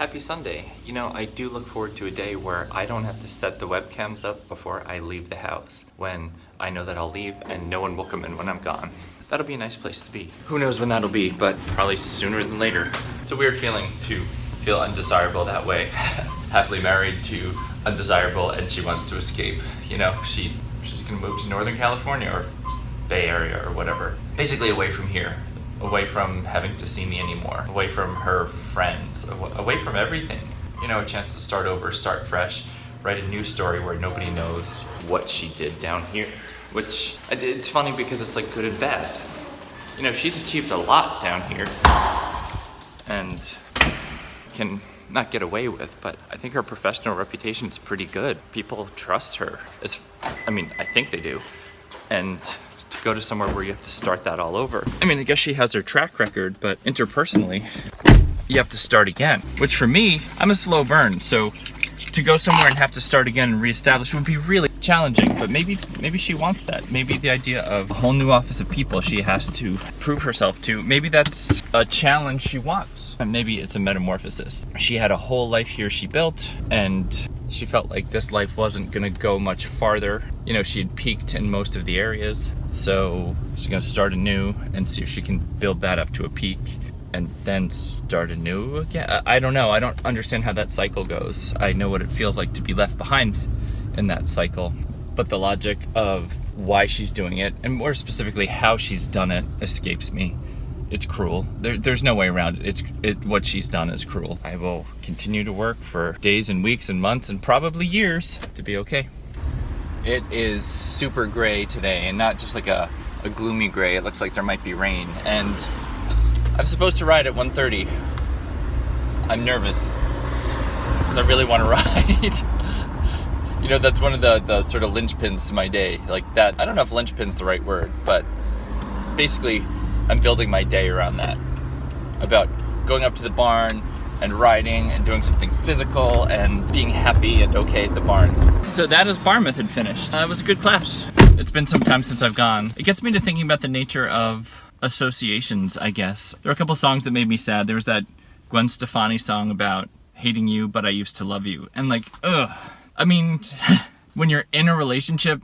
Happy Sunday. You know, I do look forward to a day where I don't have to set the webcams up before I leave the house, when I know that I'll leave and no one will come in when I'm gone. That'll be a nice place to be. Who knows when that'll be, but probably sooner than later. It's a weird feeling to feel undesirable that way. Happily married to undesirable, and she wants to escape. You know, she's gonna move to Northern California or Bay Area or whatever. Basically away from here. Away from having to see me anymore, away from her friends, away from everything. You know, a chance to start over, start fresh, write a new story where nobody knows what she did down here. Which, it's funny because it's like good and bad. You know, she's achieved a lot down here and can not get away with, but I think her professional reputation is pretty good. People trust her. I think they do. And to go to somewhere where you have to start that all over. I mean, I guess she has her track record, but interpersonally, you have to start again. Which for me, I'm a slow burn, so to go somewhere and have to start again and reestablish would be really challenging, but maybe she wants that. Maybe the idea of a whole new office of people she has to prove herself to, maybe that's a challenge she wants. And maybe it's a metamorphosis. She had a whole life here she built, and she felt like this life wasn't gonna go much farther. You know, she had peaked in most of the areas, so she's gonna start anew and see if she can build that up to a peak and then start anew again. I don't know. I don't understand how that cycle goes. I know what it feels like to be left behind in that cycle, but the logic of why she's doing it, and more specifically how she's done it, escapes me. It's cruel. There's no way around it. What she's done is cruel. I will continue to work for days and weeks and months and probably years to be okay. It is super gray today, and not just like a gloomy gray. It looks like there might be rain, and I'm supposed to ride at 1:30. I'm nervous because I really want to ride. You know, that's one of the sort of linchpins to my day. Like that, I don't know if linchpin's the right word, but basically I'm building my day around that. About going up to the barn and riding and doing something physical and being happy and okay at the barn. So that is bar method finished. It was a good class. It's been some time since I've gone. It gets me to thinking about the nature of associations, I guess. There are a couple songs that made me sad. There was that Gwen Stefani song about hating you, but I used to love you. And like, ugh. I mean, when you're in a relationship,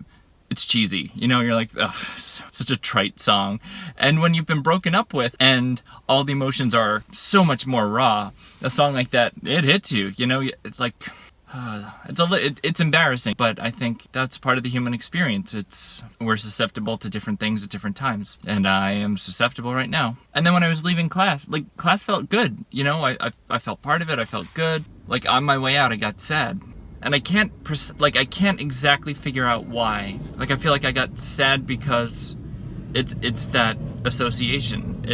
it's cheesy. You know, you're like, ugh, such a trite song. And when you've been broken up with and all the emotions are so much more raw, a song like that, it hits you. You know, it's like, it's embarrassing, but I think that's part of the human experience. We're susceptible to different things at different times, and I am susceptible right now. And then when I was leaving class, like, class felt good. You know, I felt part of it. I felt good. Like, on my way out, I got sad. And I can't exactly figure out why. Like, I feel like I got sad because it's that association.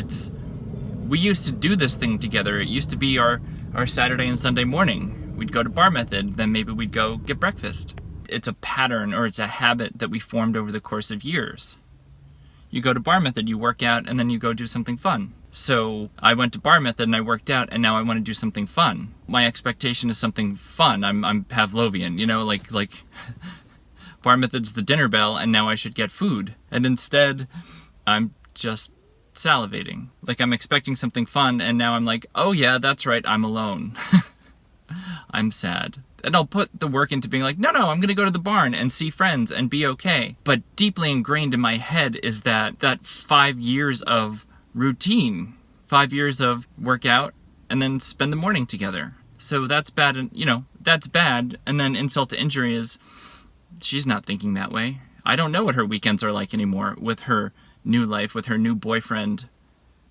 We used to do this thing together. It used to be our Saturday and Sunday morning. We'd go to bar method, then maybe we'd go get breakfast. It's a pattern, or it's a habit that we formed over the course of years. You go to bar method, you work out, and then you go do something fun. So I went to bar method and I worked out, and now I want to do something fun. My expectation is something fun. I'm Pavlovian, you know, like bar method's the dinner bell, and now I should get food. And instead, I'm just salivating. Like, I'm expecting something fun, and now I'm like, oh yeah, that's right, I'm alone. I'm sad. And I'll put the work into being like, no, I'm gonna go to the barn and see friends and be okay. But deeply ingrained in my head is that 5 years of routine, 5 years of workout and then spend the morning together. So that's bad, and you know, that's bad. And then insult to injury is she's not thinking that way. I don't know what her weekends are like anymore with her new life, with her new boyfriend,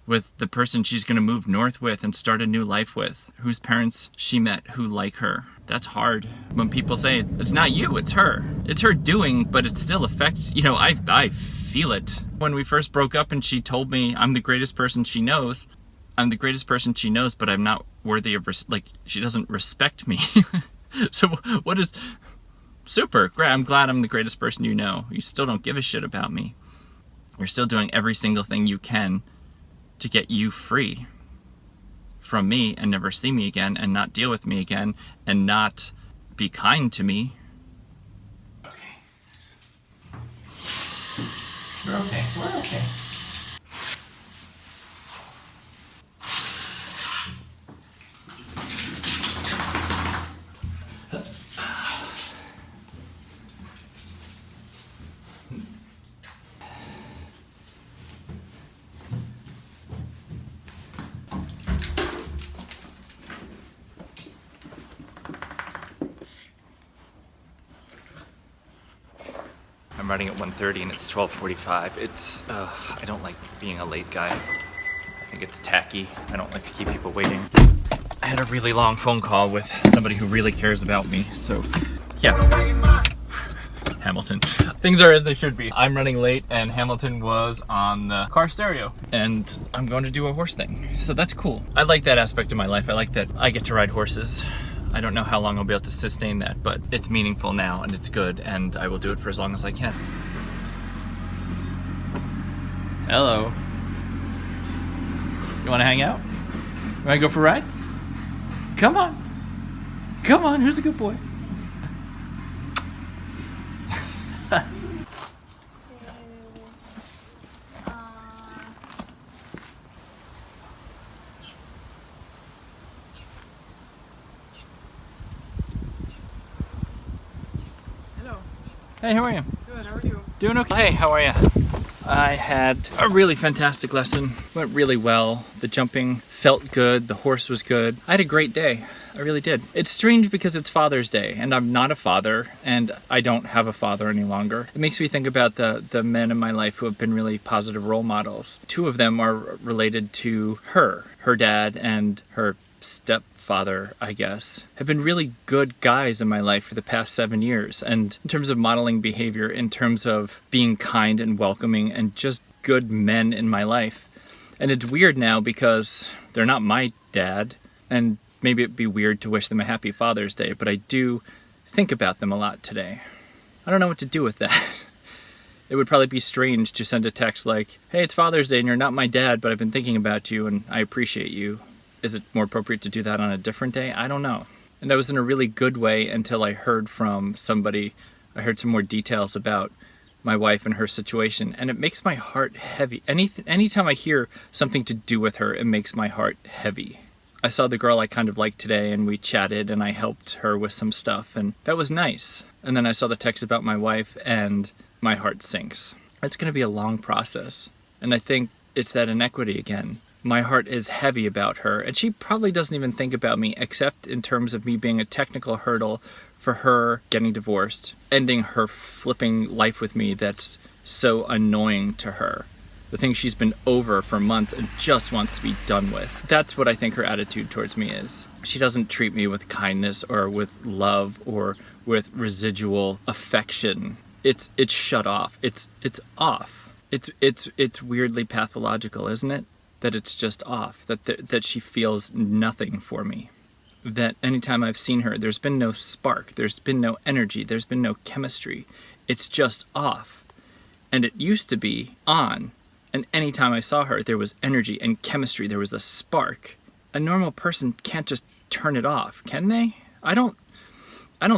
with the person she's going to move north with and start a new life with, whose parents she met who like her. That's hard. When people say, it's not you, it's her. It's her doing, but it still affects, you know, I feel it. When we first broke up and she told me I'm the greatest person she knows, but I'm not worthy of, she doesn't respect me. So what is, super, great, I'm glad I'm the greatest person you know. You still don't give a shit about me. You're still doing every single thing you can to get you free from me and never see me again and not deal with me again and not be kind to me. Okay. We're okay. We're okay. riding at 1:30 and it's 12:45. It's, I don't like being a late guy. I think it's tacky. I don't like to keep people waiting. I had a really long phone call with somebody who really cares about me, so yeah. Hamilton. Things are as they should be. I'm running late and Hamilton was on the car stereo and I'm going to do a horse thing. So that's cool. I like that aspect of my life. I like that I get to ride horses. I don't know how long I'll be able to sustain that, but it's meaningful now and it's good and I will do it for as long as I can. Hello. You want to hang out? You want to go for a ride? Come on. Come on, who's a good boy? Hey, how are you? Good, how are you? Doing okay. Hey, how are you? I had a really fantastic lesson. Went really well. The jumping felt good. The horse was good. I had a great day. I really did. It's strange because it's Father's Day and I'm not a father and I don't have a father any longer. It makes me think about the men in my life who have been really positive role models. Two of them are related to her dad and her stepfather, I guess, have been really good guys in my life for the past 7 years. And in terms of modeling behavior, in terms of being kind and welcoming and just good men in my life. And it's weird now because they're not my dad. And maybe it'd be weird to wish them a happy Father's Day, but I do think about them a lot today. I don't know what to do with that. It would probably be strange to send a text like, hey, it's Father's Day and you're not my dad, but I've been thinking about you and I appreciate you. Is it more appropriate to do that on a different day? I don't know. And I was in a really good way until I heard from somebody. I heard some more details about my wife and her situation, and it makes my heart heavy. Anytime I hear something to do with her, it makes my heart heavy. I saw the girl I kind of liked today, and we chatted, and I helped her with some stuff, and that was nice. And then I saw the text about my wife, and my heart sinks. It's going to be a long process, and I think it's that inequity again. My heart is heavy about her, and she probably doesn't even think about me except in terms of me being a technical hurdle for her getting divorced, ending her flipping life with me that's so annoying to her. The thing she's been over for months and just wants to be done with. That's what I think her attitude towards me is. She doesn't treat me with kindness or with love or with residual affection. It's shut off. It's off. It's weirdly pathological, isn't it? That it's just off, that she feels nothing for me. That anytime I've seen her, there's been no spark, there's been no energy, there's been no chemistry. It's just off. And it used to be on, and anytime I saw her, there was energy and chemistry, there was a spark. A normal person can't just turn it off, can they? I don't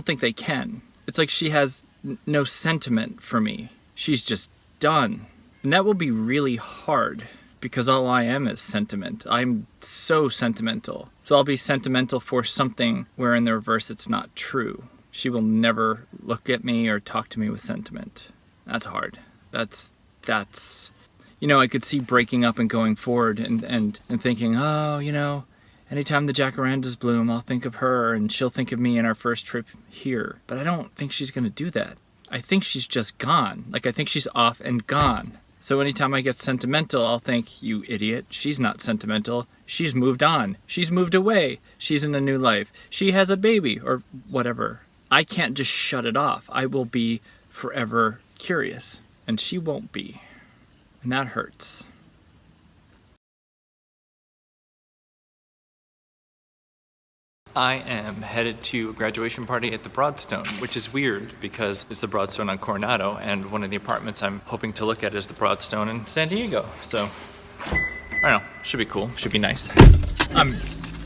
think they can. It's like she has no sentiment for me. She's just done. And that will be really hard. Because all I am is sentiment. I'm so sentimental. So I'll be sentimental for something where in the reverse it's not true. She will never look at me or talk to me with sentiment. That's hard. That's you know, I could see breaking up and going forward and thinking, oh, you know, anytime the jacarandas bloom, I'll think of her and she'll think of me in our first trip here. But I don't think she's gonna do that. I think she's just gone. Like I think she's off and gone. So anytime I get sentimental, I'll think, you idiot, she's not sentimental. She's moved on. She's moved away. She's in a new life. She has a baby or whatever. I can't just shut it off. I will be forever curious and she won't be. And that hurts. I am headed to a graduation party at the Broadstone, which is weird because it's the Broadstone on Coronado, and one of the apartments I'm hoping to look at is the Broadstone in San Diego. So, I don't know, should be cool, should be nice. I'm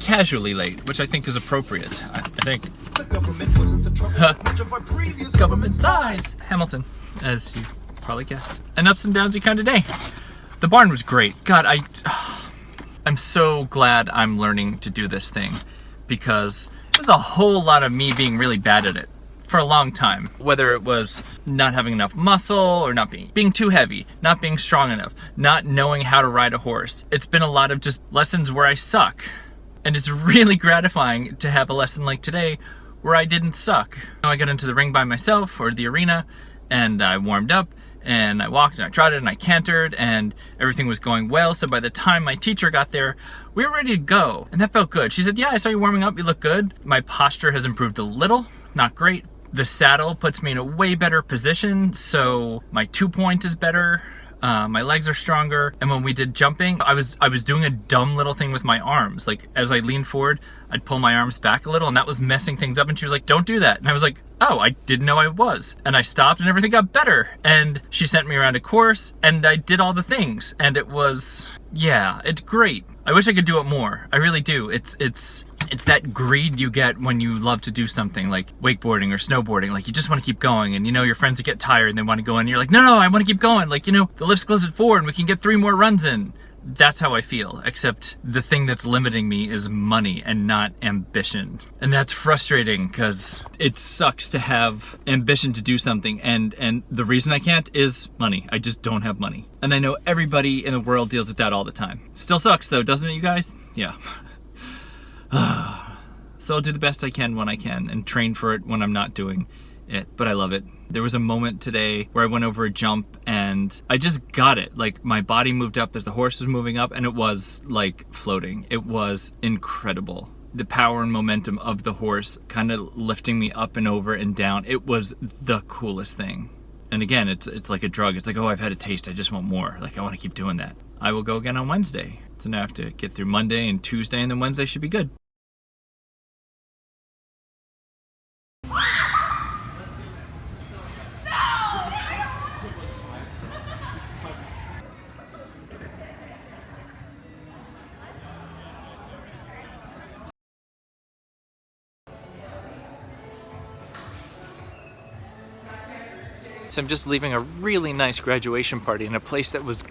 casually late, which I think is appropriate. I think. The government wasn't the trouble much of our previous government size. Hamilton, as you probably guessed. An ups and downsy kind of day. The barn was great. God, I'm so glad I'm learning to do this thing. Because there's a whole lot of me being really bad at it for a long time. Whether it was not having enough muscle or not being too heavy, not being strong enough, not knowing how to ride a horse. It's been a lot of just lessons where I suck. And it's really gratifying to have a lesson like today where I didn't suck. I got into the ring by myself or the arena and I warmed up, and I walked and I trotted and I cantered, and everything was going well. So by the time my teacher got there, we were ready to go, and that felt good. She said, yeah, I saw you warming up, you look good. My posture has improved a little, not great. The saddle puts me in a way better position, so my 2-point is better. My legs are stronger, and when we did jumping, I was doing a dumb little thing with my arms. Like, as I leaned forward, I'd pull my arms back a little, and that was messing things up, and she was like, don't do that. And I was like, oh, I didn't know I was. And I stopped, and everything got better. And she sent me around a course, and I did all the things, and it was, yeah, it's great. I wish I could do it more. I really do. It's that greed you get when you love to do something like wakeboarding or snowboarding. Like, you just want to keep going, and you know your friends that get tired and they want to go in, and you're like, no, I want to keep going. Like, you know, the lift's closed at 4 and we can get 3 more runs in. That's how I feel, except the thing that's limiting me is money and not ambition. And that's frustrating because it sucks to have ambition to do something, and the reason I can't is money. I just don't have money. And I know everybody in the world deals with that all the time. Still sucks though, doesn't it, you guys? Yeah. So I'll do the best I can when I can and train for it when I'm not doing it, but I love it. There was a moment today where I went over a jump and I just got it. Like, my body moved up as the horse was moving up, and it was like floating. It was incredible. The power and momentum of the horse kind of lifting me up and over and down. It was the coolest thing. And again, it's like a drug. It's like, oh, I've had a taste, I just want more. Like, I want to keep doing that. I will go again on Wednesday. So now I have to get through Monday and Tuesday, and then Wednesday should be good. So I'm just leaving a really nice graduation party in a place that was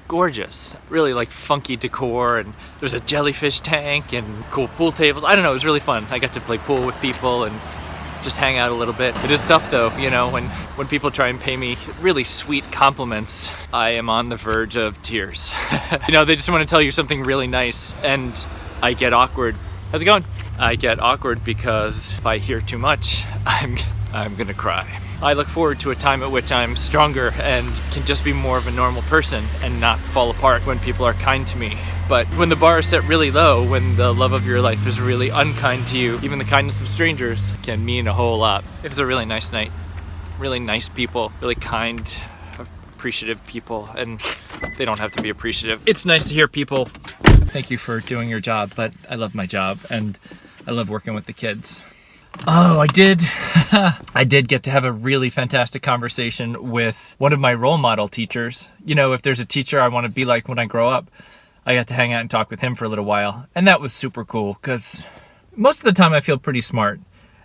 gorgeous. Really like funky decor, and there's a jellyfish tank and cool pool tables. I don't know, it was really fun. I got to play pool with people and just hang out a little bit. It is tough though, you know, when people try and pay me really sweet compliments, I am on the verge of tears. You know, they just want to tell you something really nice, and I get awkward. How's it going? I get awkward because if I hear too much, I'm gonna cry. I look forward to a time at which I'm stronger and can just be more of a normal person and not fall apart when people are kind to me. But when the bar is set really low, when the love of your life is really unkind to you, even the kindness of strangers can mean a whole lot. It was a really nice night. Really nice people, really kind, appreciative people, and they don't have to be appreciative. It's nice to hear people thank you for doing your job, but I love my job and I love working with the kids. Oh, I did get to have a really fantastic conversation with one of my role model teachers. You know, if there's a teacher I want to be like when I grow up, I got to hang out and talk with him for a little while. And that was super cool because most of the time I feel pretty smart.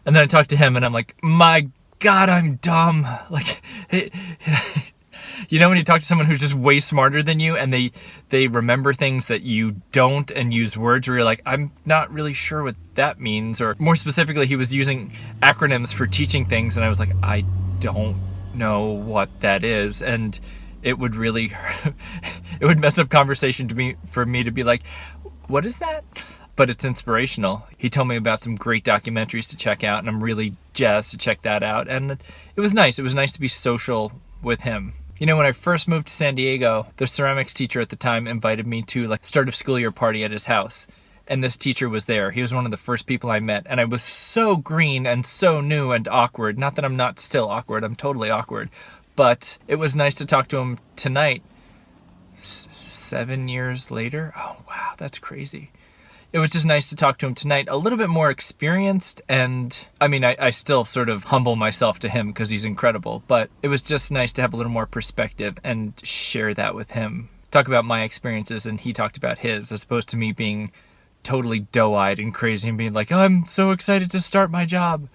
And then I talk to him and I'm like, my God, I'm dumb. Like, you know, when you talk to someone who's just way smarter than you and they remember things that you don't and use words where you're like, I'm not really sure what that means. Or more specifically, he was using acronyms for teaching things and I was like, I don't know what that is. And it would really, it would mess up conversation for me to be like, what is that? But it's inspirational. He told me about some great documentaries to check out and I'm really jazzed to check that out. And it was nice. It was nice to be social with him. You know, when I first moved to San Diego, the ceramics teacher at the time invited me to like start of school year party at his house. And this teacher was there. He was one of the first people I met. And I was so green and so new and awkward. Not that I'm not still awkward. I'm totally awkward. But it was nice to talk to him tonight. 7 years later? Oh, wow, that's crazy. It was just nice to talk to him tonight, a little bit more experienced, and I mean, I still sort of humble myself to him because he's incredible, but it was just nice to have a little more perspective and share that with him. Talk about my experiences and he talked about his, as opposed to me being totally doe-eyed and crazy and being like, oh, I'm so excited to start my job.